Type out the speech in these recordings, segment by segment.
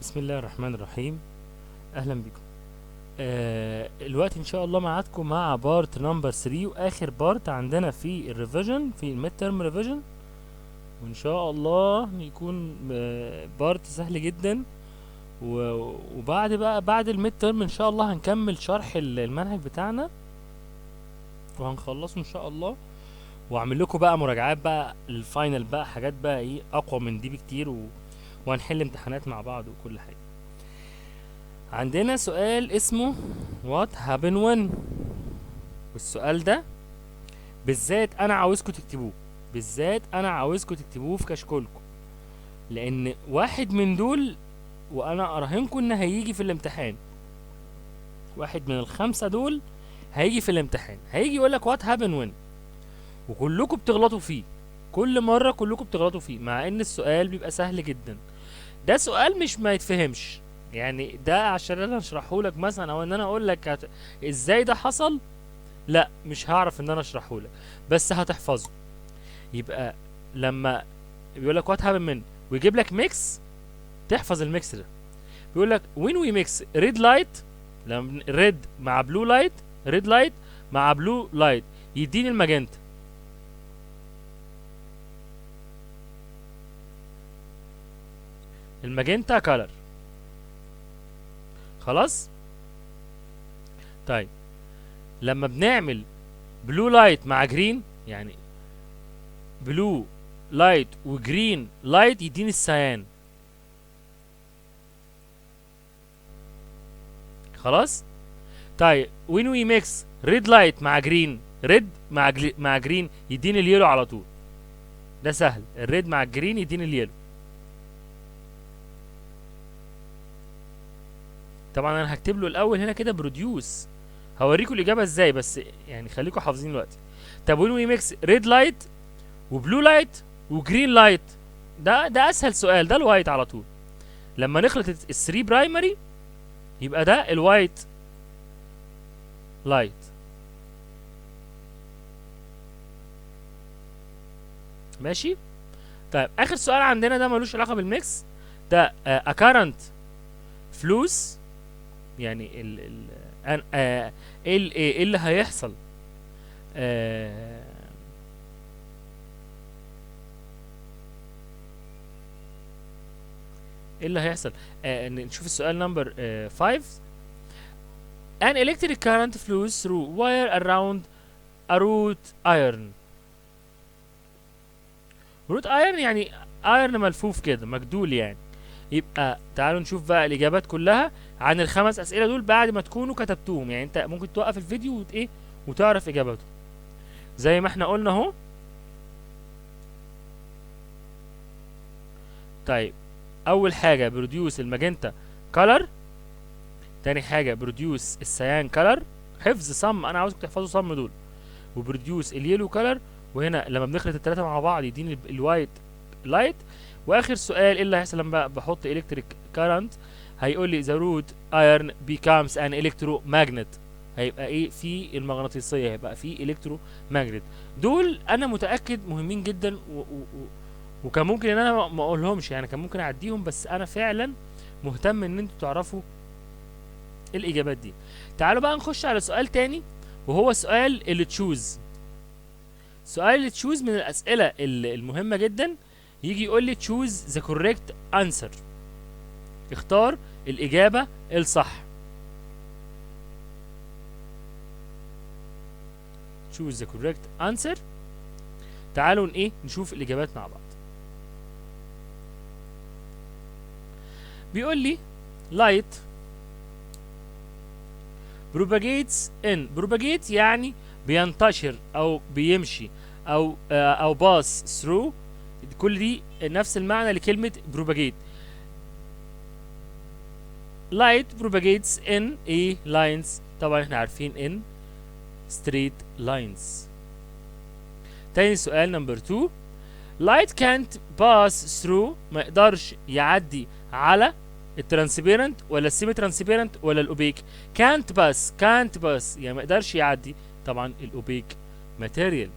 بسم الله الرحمن الرحيم. اهلا بكم. الوقت ان شاء الله معادكم مع بارت نمبر 3 واخر بارت عندنا في الريفيجن في الميد ترم ريفيجن، وان شاء الله يكون بارت سهل جدا. وبعد بقى بعد الميد ترم ان شاء الله هنكمل شرح المنهج بتاعنا وهنخلصه ان شاء الله، واعمل لكم بقى مراجعات بقى الفاينل بقى حاجات بقى ايه اقوى من دي بكتير وهنحل امتحانات مع بعض وكل حاجه. عندنا سؤال اسمه what happened when، والسؤال ده بالذات انا عاوزكم تكتبوه، بالذات انا عاوزكم تكتبوه في كشكولكم، لان واحد من دول وانا اراهنكم ان هيجي في الامتحان، واحد من الخمسة دول هيجي في الامتحان، هيجي يقولك what happened when، وكلكم بتغلطوا فيه، كل مرة كلكم بتغلطوا فيه، مع ان السؤال بيبقى سهل جدا. ده سؤال مش ما يتفهمش، يعني ده عشان انا اشرحه لك مثلا او ان انا اقول لك ازاي ده حصل، لا مش هعرف ان انا اشرحه لك، بس هتحفظه. يبقى لما بيقول لك وات هابن من ويجيب لك ميكس، تحفظ الميكس ده. بيقول لك وين وي ميكس ريد لايت، لما ريد مع بلو لايت، ريد لايت مع بلو لايت يديني الماجنتا. الماجنتا كولر. خلاص. طيب لما بنعمل بلو لايت مع جرين، يعني بلو لايت وجرين لايت يديني السيان. خلاص. طيب وين وي ميكس ريد لايت مع جرين، ريد مع جرين يديني اليلو على طول. ده سهل، الريد مع الجرين يديني اليلو. طبعا انا هكتب له الاول هنا كده بروديوس، هوريكم الاجابه ازاي، بس يعني خليكم حافظين دلوقتي. طب وين وي ميكس ريد لايت وبلو لايت وجرين لايت، ده اسهل سؤال، ده الوايت على طول. لما نخلط الثري برايمري يبقى ده الوايت لايت. ماشي. طيب اخر سؤال عندنا ده ملوش علاقه بالميكس، ده اكارنت فلوس، يعني ايه اللي هيحصل آه، ايه اللي هيحصل. نشوف السؤال نمبر 5. an electric current flows through wire around a wrought iron. wrought iron يعني ايرن ملفوف كده مجدول يعني. يبقى تعالوا نشوف بقى الاجابات كلها عن الخمس اسئله دول بعد ما تكونوا كتبتوهم، يعني انت ممكن توقف الفيديو ايه وتعرف اجابته زي ما احنا قلنا اهو. طيب اول حاجه بروديوس الماجنتا كولر، تاني حاجه بروديوس السيان كولر، حفظ صم، انا عاوزك تحفظوا صم دول، وبروديوس اليلو كولر، وهنا لما بنخلط الثلاثه مع بعض يديني الوايت لايت. واخر سؤال ايه اللي هيحصل لما بحط الكتريك كارنت، هيقول لي ذا روت ايرن بيكامز ان الكترو ماجنت، هيبقى ايه في المغناطيسيه، هيبقى في الكترو ماجنت. دول انا متاكد مهمين جدا وكان ممكن ان انا ما اقولهمش، يعني كان ممكن اعديهم، بس انا فعلا مهتم ان انتوا تعرفوا الاجابات دي. تعالوا بقى نخش على سؤال تاني، وهو سؤال اللي تشوز. سؤال اللي تشوز من الاسئله المهمه جدا، يجي يقول لي تشوز ذا كوريكت انسر، اختار الاجابه الصح. تشوز ذا كوريكت انسر. تعالوا ايه نشوف الاجابات مع بعض. بيقول لي light propagates in، propagate يعني بينتشر او بيمشي او باس through، كل دي نفس المعنى لكلمة propagate. light propagates in a lines، طبعا احنا عارفين in straight lines. تاني سؤال نمبر 2. light can't pass through، ما يقدرش يعدي على الترانسبيرنت ولا السيمي ترانسبيرنت ولا الاوبيك. can't pass يعني ما يقدرش يعدي طبعا الاوبيك ماتيريال.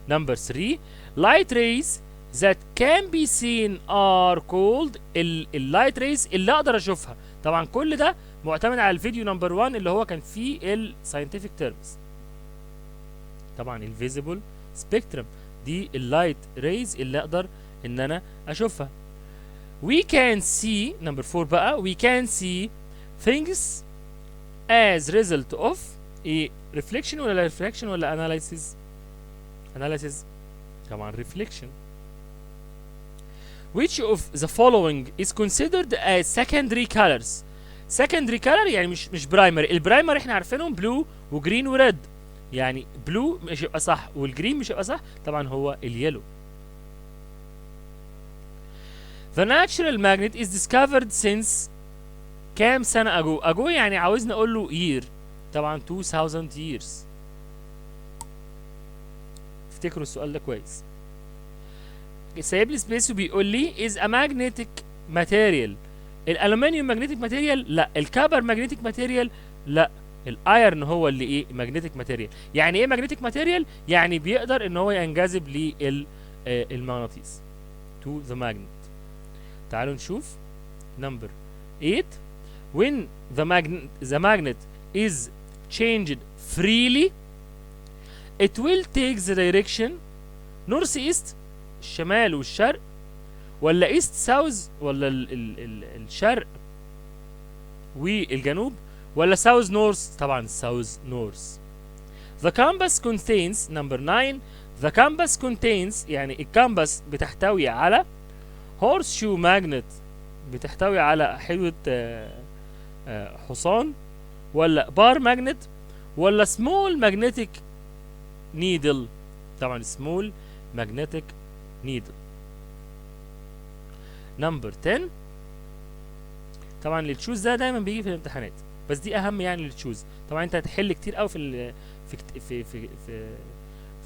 نمبر 3. light rays that can be seen are called اللايت ريز اللي اقدر اشوفها. طبعا كل ده معتمد على الفيديو نمبر 1 اللي هو كان فيه الساينتفك تيرمز. طبعا الفيزيبل سبيكترم دي اللايت ريز اللي اقدر ان انا اشوفها. we can see نمبر 4 بقى we can see things as result of ايه reflection ولا refraction ولا analysis طبعا reflection. which of the following is considered as secondary colors. secondary color يعني مش primary. البرايمري احنا عارفينهم blue وجرين وريد، يعني blue مش هيبقى صح والجرين مش هيبقى صح، طبعا هو اليلو. the natural magnet is discovered since كام سنة ago يعني عاوزني اقول له year، طبعا 2000 years. افتكروا السؤال ده كويس. سايب لي سبيس وبيقول لي is a magnetic material. الالومنيوم magnetic material لا، الكبر magnetic material لا، الايرن هو اللي ايه magnetic material. يعني ايه magnetic material؟ يعني بيقدر ان هو ينجذب للمغناطيس to the magnet. تعالوا نشوف number 8 when the magnet is changed freely it will take the direction north east الشمال والشرق ولا ايست ساوث ولا الشرق والجنوب ولا ساوث نورث؟ طبعا ساوث نورث. the compass contains number 9 the compass contains يعني الكامبس بتحتوي على horseshoe magnet بتحتوي على حلوة حصان ولا بار ماجنت ولا small magnetic needle؟ طبعا small magnetic needle. نمبر 10 طبعا التشوز ده دايما بيجي في الامتحانات بس دي اهم يعني التشوز. طبعا انت هتحل كتير قوي في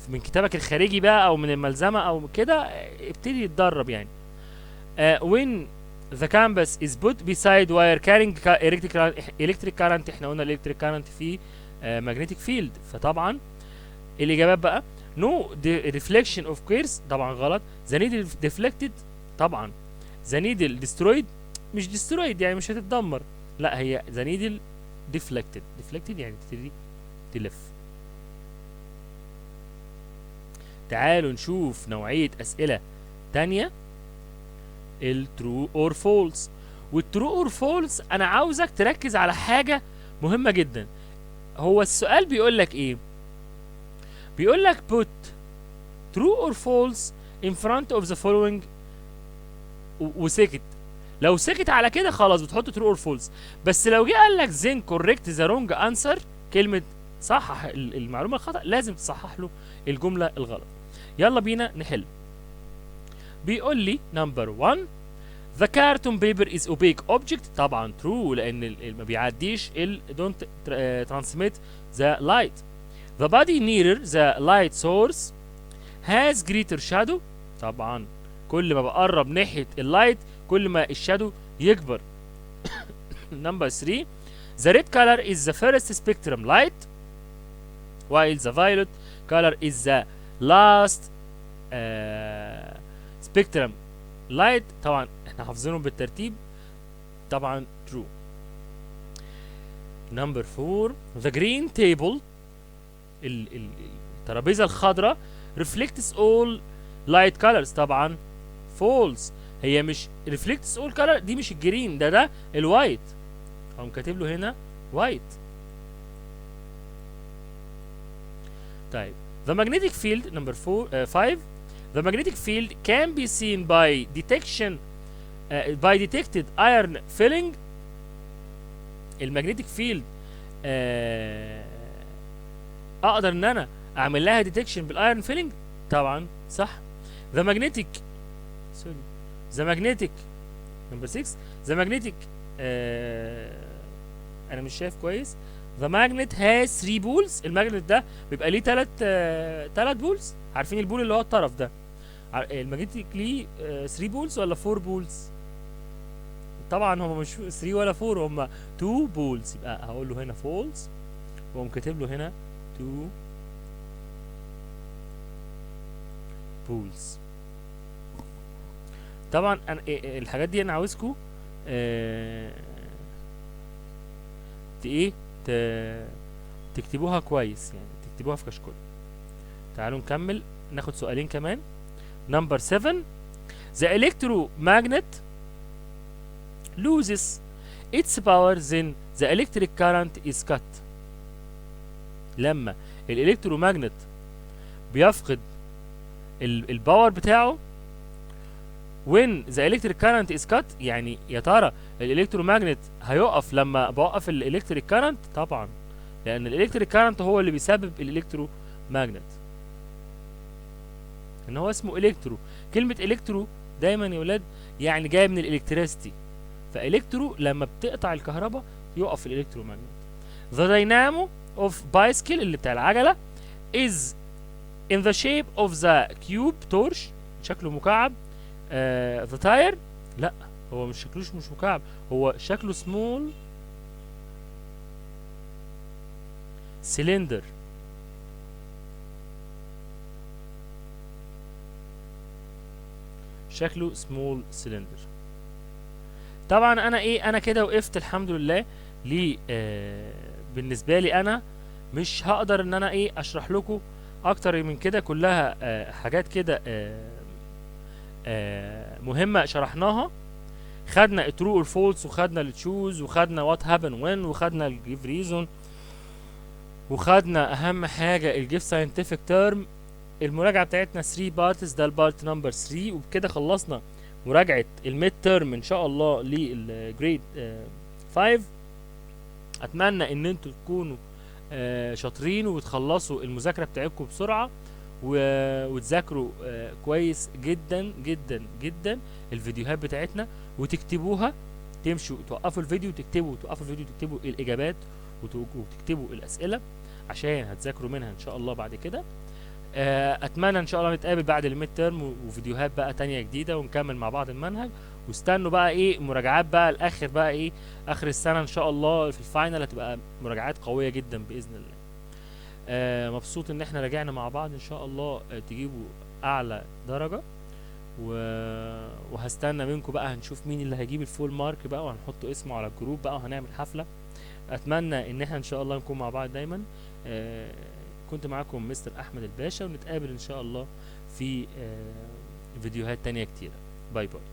من كتابك الخارجي بقى او من الملزمه او كده، ابتدي يتدرب يعني. when the canvas is put beside wire carrying electric current احنا قلنا electric current في magnetic field، فطبعا الاجابات بقى no reflection of course طبعا غلط. the needle deflected طبعا the needle destroyed مش destroyed يعني مش هتتدمر، لا هي the needle deflected يعني تبتدي تلف. تعالوا نشوف نوعية أسئلة تانية الترو اور فولس. والترو اور فولس أنا عاوزك تركز على حاجة مهمة جدا. هو السؤال بيقول لك إيه؟ بيقول لك put true or false in front of the following وسكت. لو سكت على كده خلاص بتحط true or false، بس لو جه قال لك then correct the wrong answer كلمة صحح المعلومة الخطأ لازم تصحح له الجملة الغلط. يلا بينا نحل. بيقول لي number 1 the carton paper is opaque object طبعا true لأن ما بيعديش don't transmit the light. the body nearer the light source has greater shadow طبعا كل ما بقرب ناحية اللايت كل ما الشادو يكبر. number 3 the red color is the first spectrum light while the violet color is the last spectrum light طبعا احنا حافظينهم بالترتيب طبعا true. number 4 the green table الترابيزة الخضراء reflects all light colors طبعا false. هي مش reflects all color دي مش الجرين ده الوايت، هقوم كاتب له هنا وايت. طيب the magnetic field number 5 the magnetic field can be seen by by detected iron filling. المagnetic field اقدر ان انا اعمل لها detection بالايرون فيلينج طبعا صح. the magnetic number 6 the magnetic انا مش شايف كويس. the magnet has 3 poles. الماجنت ده بيبقى ليه 3 بولز. عارفين البول اللي هو الطرف ده؟ الماجنتيك ليه 3 بولز ولا 4 بولز؟ طبعا هم مش 3 ولا 4 هم 2 بولز. يبقى هقول له هنا فولز واقوم كاتب له هنا 2 بولز. طبعا أنا الحاجات دي انا عاوزكم ايه تكتبوها كويس، يعني تكتبوها في كشكول. تعالوا نكمل، ناخد سؤالين كمان. نمبر 7. The electromagnet loses its power then the electric current is cut. لما الالكترومagnet بيفقد الباور بتاعه when the electric current is cut، يعني يا ترى الالكترومagnet هيقف لما بوقف الالكتريك كارنت؟ طبعا، لان الالكتريك كارنت هو اللي بيسبب الالكترومagnet، ان هو اسمه الكترو. كلمه الكترو دايما يا ولاد يعني جايه من الالكتريستي، فالكترو لما بتقطع الكهرباء يقف الالكترومagnet. the dynamo of bicycle اللي بتاع العجله is in the shape of the cube torch، شكله مكعب. the tire لا، هو مش شكلوش مش مكعب، هو شكله small cylinder. شكله small cylinder. طبعا انا انا كده وقفت الحمد لله. ليه؟ بالنسبه لي انا مش هقدر ان انا اشرح لكم اكتر من كده، كلها حاجات كده مهمه شرحناها. خدنا الترو اور فولس، وخدنا التشوز، وخدنا وات هابن وين، وخدنا الجيف ريزون، وخدنا اهم حاجه الجيف ساينتفك تيرم. المراجعه بتاعتنا 3 بارتس، ده البارت نمبر 3، وبكده خلصنا مراجعه الميد تيرم ان شاء الله للجريد 5. اتمنى ان انتوا تكونوا شاطرين وتخلصوا المذاكره بتاعتكم بسرعه، وتذاكروا كويس جدا جدا جدا الفيديوهات بتاعتنا، وتكتبوها. تمشوا توقفوا الفيديو وتكتبوا، توقفوا الفيديو وتكتبوا الاجابات وتكتبوا الاسئله عشان هتذاكروا منها ان شاء الله بعد كده. اتمنى ان شاء الله نتقابل بعد الميد تيرم وفيديوهات بقى تانية جديده، ونكمل مع بعض المنهج. واستنوا بقى مراجعات بقى الاخر بقى اخر السنه ان شاء الله في الفاينل هتبقى مراجعات قويه جدا باذن الله. مبسوط ان احنا راجعنا مع بعض، ان شاء الله تجيبوا اعلى درجه، وهستنى منكم بقى، هنشوف مين اللي هيجيب الفول مارك بقى، وهنحط اسمه على الجروب بقى، وهنعمل حفله. اتمنى ان احنا ان شاء الله نكون مع بعض دايما. كنت معاكم مستر احمد الباشا، ونتقابل ان شاء الله في فيديوهات تانية كتيرة. باي باي.